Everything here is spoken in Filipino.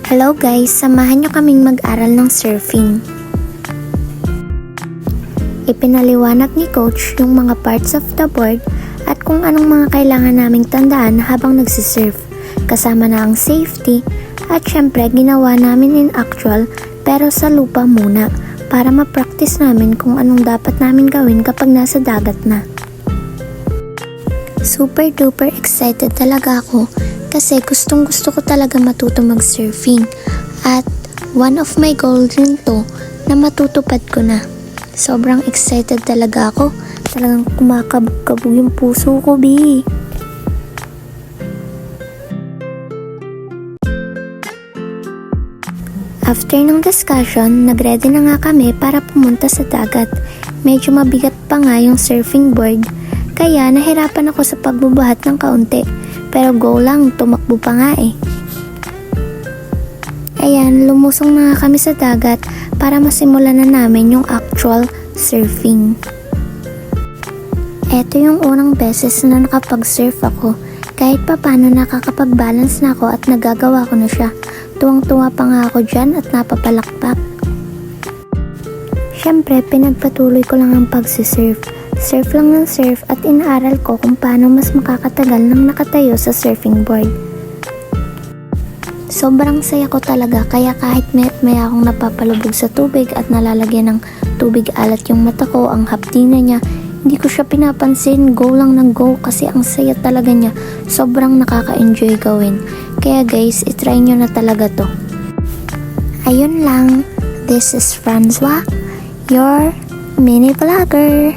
Hello guys, samahan nyo kaming mag-aral ng surfing. Ipinaliwanag ni coach yung mga parts of the board at kung anong mga kailangan naming tandaan habang nagsisurf. Kasama na ang safety at syempre ginawa namin in actual pero sa lupa muna para ma-practice namin kung anong dapat namin gawin kapag nasa dagat na. Super duper excited talaga ako kasi gustong gusto ko talaga matuto mag-surfing at one of my goals rin to na matutupad ko na. Sobrang excited talaga ako. Talagang kumakabog-kabog yung puso ko, bi. After ng discussion, nagready na nga kami para pumunta sa dagat. Medyo mabigat pa nga yung surfing board, kaya nahirapan ako sa pagbubuhat ng kaunti. Pero go lang, tumakbo pa nga eh. Ayan, lumusong na nga kami sa dagat para masimulan na namin yung actual surfing. Ito yung unang beses na nakapag-surf ako. Kahit pa paano nakakapag-balance na ako at nagagawa ko na siya. Tuwang-tuwa pa nga ako dyan at napapalakpak. Siyempre, pinagpatuloy ko lang ang pagsisurf. Surf lang ng surf at inaaral ko kung paano mas makakatagal nang nakatayo sa surfing board. Sobrang saya ko talaga kaya kahit may akong napapalubog sa tubig at nalalagyan ng tubig alat yung mata ko, ang haptina niya, hindi ko siya pinapansin, go lang ng go kasi ang saya talaga niya. Sobrang nakaka-enjoy gawin. Kaya guys, itry nyo na talaga to. Ayun lang, this is Francois, your mini vlogger.